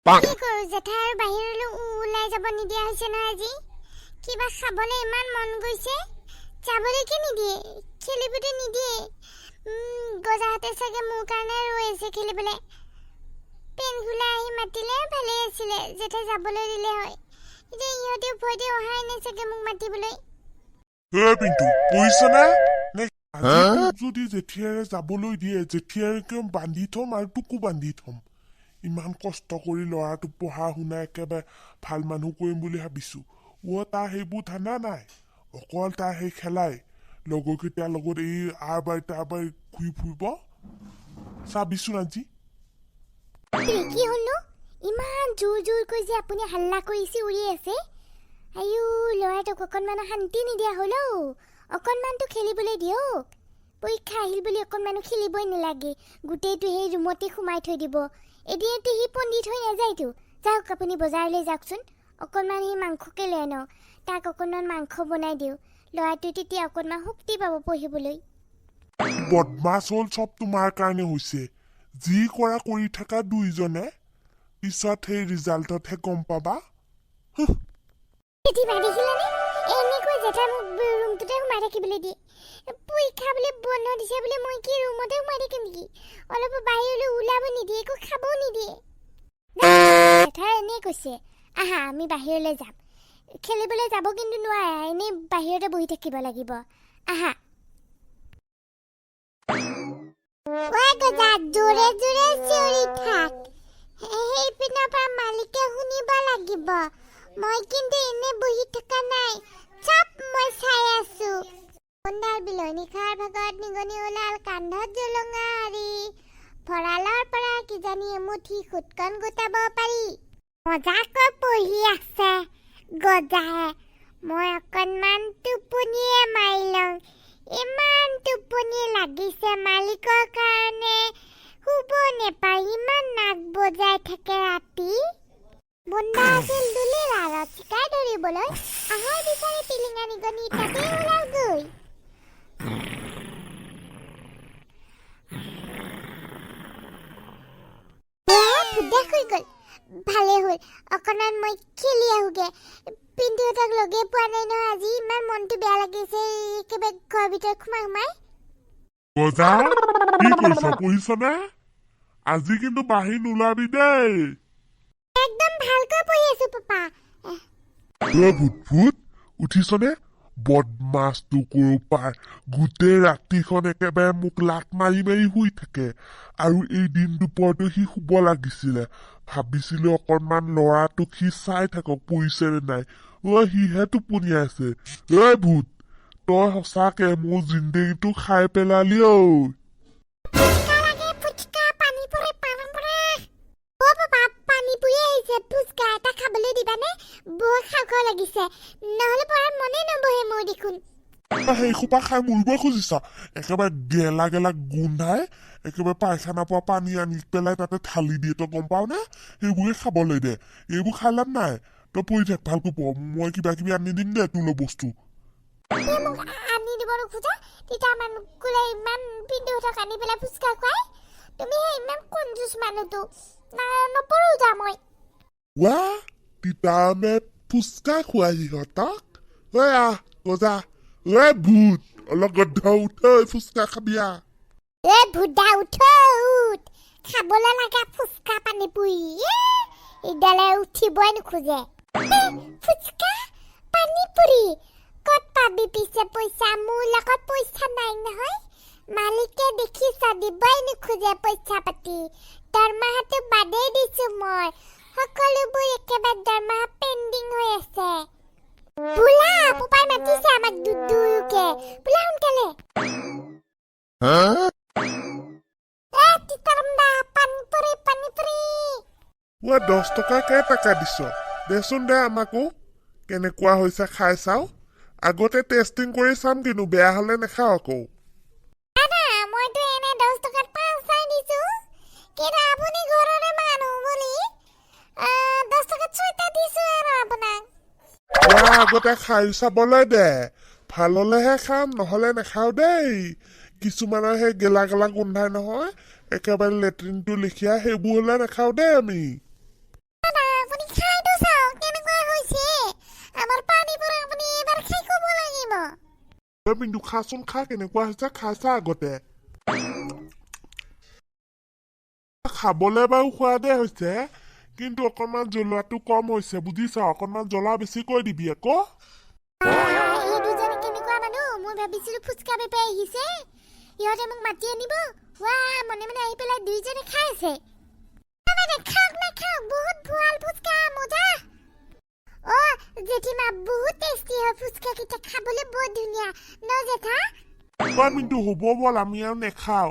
কি কৰো জেঠাই আৰু বাহিৰলৈ ওলাই যাব নিদিয়া হৈছে নহয় আজি কিবা খাবলৈ ইমান মন গৈছে যাবলৈ কি নিদিয়ে খেলিবলৈ নিদিয়ে গজাহাতে চাগে মোৰ কাৰণে ৰৈ আছে খেলিবলৈ পেনগুলা আহি মাতিলে ভালে আছিলে জেঠাই যাবলৈ দিলে হয় এতিয়া ইহঁতে ভয়তে অহাই নাই চাগে মোক মাতিবলৈ পিন্টু পইছা নে যদি জেঠিয়াৰে যাবলৈ দিয়ে জেঠিয়াৰে বান্ধি থম আৰু তোকো বান্ধি থম ইমান কষ্ট কৰি ল'ৰাটো পঢ়া শুনা একেবাৰে ভাল মানুহ কৰিম বুলি ভাবিছো তাৰ সেইবোৰ ধান্দা নাই অকল তাৰ সেই খেলাই লগৰকেইটাৰ লগত এই আৰবাৰ তাৰবাৰ ঘূৰি ফুৰিব চাবিচোন আজি কি হলো ইমান জোৰ জোৰকৈ যে আপুনি হাল্লা কৰিছে উৰি আছে আয়ো ল'ৰাটোক অকণমান শান্তি নিদিয়া হলো অকণমানতো খেলিবলৈ দিয়ক পৰীক্ষা আহিল বুলি অকণমানো খেলিবই নালাগে গোটেইটো সেই ৰুমতে সোমাই থৈ দিব এদিনতে সি পণ্ডিত হৈ নাযায়তো যাওক আপুনি বজাৰলৈ যাওকচোন অকণমান সি মাংসকে লৈ আনক তাক অকণমান মাংস বনাই দিওঁ ল'ৰাটোৱে তেতিয়া অকণমান শক্তি পাব পঢ়িবলৈ বদমাছ হ'ল চব তোমাৰ কাৰণে হৈছে যি কৰা কৰি থকা দুইজনে পিছত সেই ৰিজাল্টতহে গম পাবা দেখিলানে এনেকৈ জেঠাই মোক ৰুমটোতে সোমাই থাকিবলৈ দিয়ে পৰীক্ষা বোলে বন্ধ দিছে বোলে মই কি ৰুমতে সোমাই থাকিম নেকি অলপ বাহিৰলৈ ওলাব নিদিয়ে একো খাবও নিদিয়ে জেঠাই এনেই কৈছে আহা আমি বাহিৰলৈ যাম খেলিবলৈ যাব কিন্তু নোৱাৰা এনেই বাহিৰতে বহি থাকিব লাগিব আহা জোৰে জোৰে চিঞৰি থাক সেই পিনৰ পৰা মালিকে শুনিব লাগিব মই কিন্তু এনে বহি থকা নাই চব মই চাই আছো সন্ধ্যাৰ বিলনি খাৰ ভাগত নিগনি ওলাল কান্ধত জলঙা হাৰি ভঁৰালৰ পৰা কিজানি এমুঠি সুতকণ গোটাব পাৰি মজাকৈ পঢ়ি আছে গজাহে মই অকণমান টোপনিয়ে মাৰি লওঁ ইমান টোপনি লাগিছে মালিকৰ কাৰণে শুব নেপায় ইমান নাক বজাই থাকে ৰাতি বন্দা আছিল দুলিৰ আৰত চিকাৰ ধৰিবলৈ আহৰ বিচাৰি টিলিঙা নিগনি তাতে ওলাল গৈ ফুটা হৈ গ'ল ভালে হ'ল অকণমান মই খেলি আহোগে পিন্টুহঁতক লগে পোৱা নাই নহয় আজি ইমান মনটো বেয়া লাগিছে একেবাৰে ঘৰৰ ভিতৰত সোমাই গজা কি কৈছ পঢ়িছনে আজি কিন্তু বাহিৰ নোলাবি দেই একদম ভালকৈ পঢ়ি আছো পাপা ভূত উঠিছনে বদমাছ টুকুৰ পাৰ গোটেই ৰাতিখন একেবাৰে মোক লাট মাৰি মাৰি শুই থাকে আৰু এই দিন দুপৰটো সি শুব লাগিছিলে ভাবিছিলো অকণমান ল'ৰাটোক সি চাই থাকক পঢ়িছে নে নাই সিহে টোপনি আছে ভূত তই সঁচাকে মোৰ জিন্দগীটো খাই পেলালি সেই সোপা খাই মৰিব খুজিছ একেবাৰে গেলা গেলা গোন্ধাই একেবাৰে পায়খানাৰ পৰা পানী আনি পেলাই তাতে ঢালি দিয়ে তই গম পাও নে সেইবোৰে খাবলৈ দে এইবোৰ খাই লাভ নাই তই পঢ়ি থাক ভালকৈ পঢ় মই কিবা কিবি আনি দিম দে তোলৈ বস্তু আনি দিব নোখোজা তেতিয়া মানুহবোৰে ইমান পিন্ধুহঁতক আনি পেলাই ফুচকা খুৱাই তুমি ইমান কঞ্জুচ মানুহটো নপঢ়ো যা মই তিতামে ফুচকা খুৱাই সিহঁতক আহ গজা ভূত অলপ গদ্ধ উঠ ফুচকা খাবিয়া ভূতা উঠ খাবলৈ লাগা ফুচকা পানী পুৰি ইডালে উঠিবই নোখোজে ফুচকা পানী পুৰি ক'ত পাবি পিছে পইচা মোৰ লগত পইচা নাই নহয় মালিকে দেখিছা দিবই নোখোজে পইচা পাতি দৰমহাটো বাদেই দিছো মই সকলোবোৰ একেবাৰে দৰমহা পেণ্ডিং হৈ আছে বোলা পাপাই মাতিছে আমাক দুদুকে বোলা সোনকালে পানী পুৰি 10 টকা কেইটকা দিছ দেচোন দে আমাকো কেনেকুৱা হৈছে খাই চাও আগতে টেষ্টিং কৰি চাম কিন্তু বেয়া হলে নাখাও আকৌ মইতো এনে 10 টকাত 5 দিছো কিন্তু আপুনি ঘৰৰে মানুহ বুলি 10 টকাত 6টা দিছো আৰু আপোনাক আগতে খাই চাবলৈ দে ভাল হলেহে খাম নহলে নাখাও দেই কিছুমানৰ সেই গেলা গেলা গোন্ধাই নহয় একেবাৰে লেট্ৰিনটো লিখিয়া সেইবোৰ হলে নাখাও দেই আমি পিন্তু খাচোন খা কেনেকুৱা হৈছে খাইছা আগতে খাবলে বাৰু সোৱাদে হৈছে কিন্তু অকণমান জ্বলাটো কম হৈছে বুজিছা অকণমান জ্বলা বেছিকৈ দিবি আকৌ এই দুজনে কেনেকুৱা মানুহ মই ভাবিছিলো ফুচকা বেপাৰী আহিছে ইহঁতে মোক মাতি আনিব মনে মনে আহি পেলাই দুইজনে খাই আছে খাওক বহুত ভাল ফুচকা মজা জেঠিমা বহুত টেষ্টি হয় ফুচকা কেইটা খাবলে বহুত ধুনীয়া ন জেঠা কিন্তু হ'ব বল আমি আৰু নেখাওঁ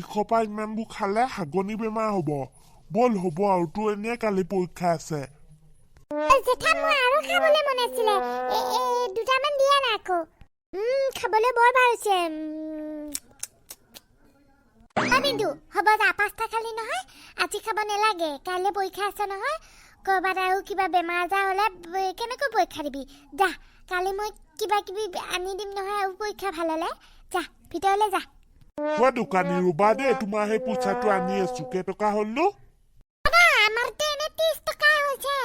ইখপা ইমানবোৰ খালে হাগনি বেমাৰ হ'ব বল হ'ব আৰু তোৰ এনে কালি পৰীক্ষা আছে জেঠা মই আৰু খাবলে মন আছিলে দুটামান দিয়া না আকৌ খাবলে বৰ ভাল হৈছে বিন্দু হ'ব যা পাঁচটা খালি নহয় আজি খাব নালাগে কাইলৈ পৰীক্ষা আছে নহয় কৰবাত আৰু কিবা বেমাৰ আজাৰ হ'লে কেনেকৈ পৰীক্ষা দিবি যা কালি মই কিবা কিবি আনি দিম নহয় আৰু পৰীক্ষা ভাল হ'লে যা ভিতৰলৈ যা দোকানী ৰুবা দেই তোমাৰ সেই পইচাটো আনি আছো কেইটকা হ'লনো আমাৰতো এনে 30 টকা হৈছে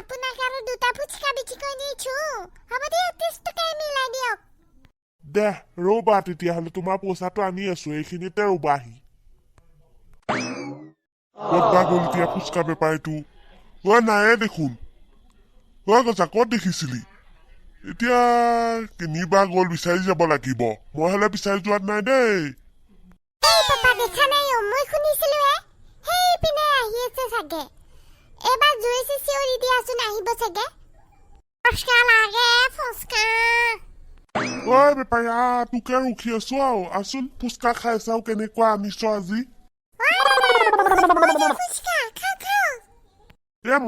আপোনাক আৰু দুটা ফুচকা বিচিকৈ দিছো হ'ব দিয়া 30 টকাই মিলাই দিয়ক দে ৰ'বা তেতিয়াহ'লে তোমাৰ পইচাটো আনি আছো এইখিনিতে ৰ'বাহি ক'ত বা গ'ল এতিয়া ফুচকা বেপাৰীটো নায়ে দেখোন গছা ক'ত দেখিছিলি এতিয়া কিনিবা গ'ল বিচাৰি যাব লাগিব মই হ'লে বিচাৰি যোৱাত নাই দেই পাপা দেখা নাই মই শুনিছিলো হেই পিনে আহি আছে চাগে এবাৰ জুইছে চিঞৰি দিয়াচোন আহিব চাগে ফুচকা লাগে ফুচকা বেপাৰী তোকে ৰখি আছো আৰু আচোন ফুচকা খাই চাও কেনেকুৱা আনিছ আজি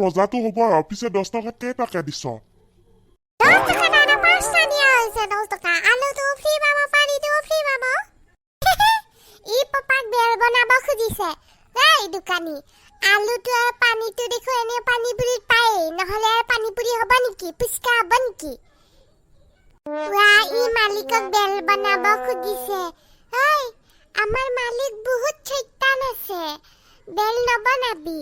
মজাটো হ'ব আৰু পিছে 10 টকাত কেইটকা দিছ 10 টকা না 5 টা দিয়া হৈছে 10 টকা আলুটো ফ্ৰী পাব পানীটো ফ্ৰী পাব ই পাপাক বেল বনাব খুজিছে এই দোকানী আলুটো আৰু পানীটো দেখো এনে পানীপুৰিত পায় নহলে পানীপুৰি হ'ব নেকি ফুচকা হ'ব নেকি ই মালিকক বেল বনাব খুজিছে আমাৰ মালিক বহুত চৈতান আছে বেল নবনাবি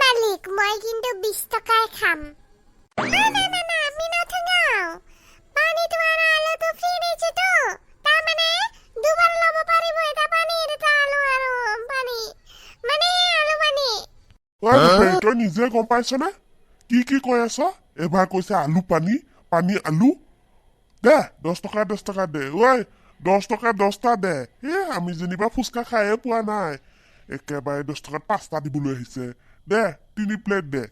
মালিক মই কিন্তু 20 টকাই খাম না আমি নথঙাও পানীটো আৰু আলুটো ফ্ৰী দিছো তো তাৰমানে দুবাৰ ল'ব পাৰিব এটা পানী এটা আলু আৰু পানী মানে আলু পানী তই নিজে গম পাইছনে কি কৈ আছ এবাৰ কৈছে আলু পানী পানী আলু দে 10 টকা 10 টকা দে 10 টকা 10টা দে আমি যেনিবা ফুচকা খায়ে পোৱা নাই একেবাৰে 10 টকাত 5টা দিবলৈ আহিছে দে 3 প্লেট দে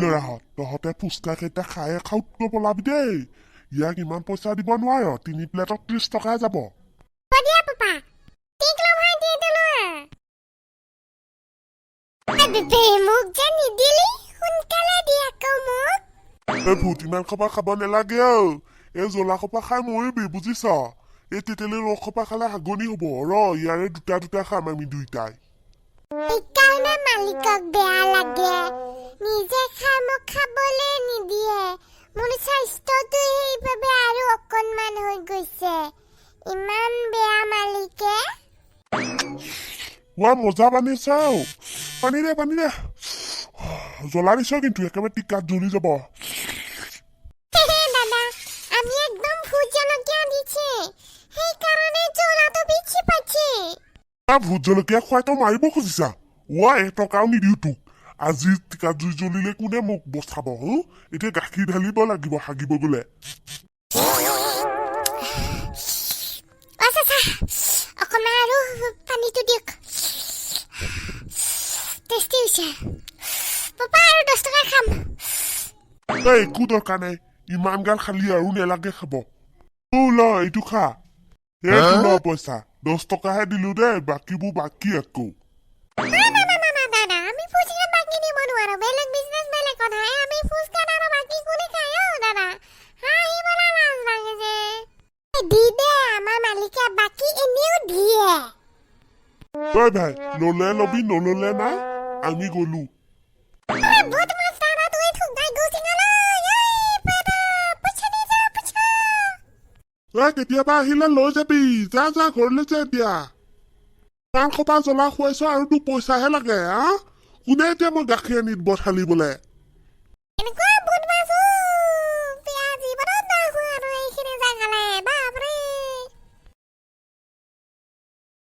ল'ৰাহঁত তহঁতে ফুচকা কেইটা খায়ে খাউতকৈ পলাবি দেই ইয়াক ইমান পইচা দিব নোৱাৰ 3 প্লেটত 30 টকা যাব ভূত ইমান খপা খাব নালাগে এই জ্বলা খপা খাই মৰিবি বুজিছ এই তেতেলী ৰস খপা খালে হাগনি হ'ব ইয়াৰে দুটা খাম আমি দুইটাই সেইকাৰণে মালিকক বেয়া লাগে নিজে খাই মোক খাবলৈ নিদিয়ে মোৰ স্বাস্থ্যটো সেইবাবে আৰু অকণমান হৈ গৈছে ইমান বেয়া মালিকে মজা পানী চাও পানী দে জ্বলা দিছ কিন্তু একেবাৰে টিকাত জ্বলি যাব দাদা আমি একদম ভোট জলকীয়া দিছে সেইকাৰণে জ্বলাটো বেছি পাইছে ভোট জলকীয়া খুৱাই তই মাৰিব খুজিছা 1 টকাও নিদিও তোক আজি টিকাত জুই জ্বলিলে কোনে মোক বচাব এতিয়া গাখীৰ ঢালিব লাগিব হাগিব গ'লে অকণমান আৰু পানীটো দিয়ক টেষ্টি হৈছে পাপা আৰু 10 টকা খাম একো দৰকাৰ নাই ইমান গাল খালি আৰু নেলাগে খাব ল এইটো খা এইটো ল পইচা 10 টকাহে দিলো দেই বাকীবোৰ বাকী আকৌ আমি ফুচকা বাকী দিব নোৱাৰো বেলেগ বিজনেছ বেলেগ কথা আমি ফুচকা আৰু বাকী কোনে খায় দাদা হাঁহিবলৈ লাজ লাগে যে দি দে আমাৰ মালিকে বাকী এনেও দিয়ে ভাই ললে লবি নললে নাই আমি গলো কেতিয়াবা আহিলে লৈ যাবি যা ঘৰলৈ যা এতিয়া কাণ খপা জ্বলা খুৱাইছ আৰু তোক পইচাহে লাগে কোনে এতিয়া মই গাখীৰ আনি দিব ঢালিবলে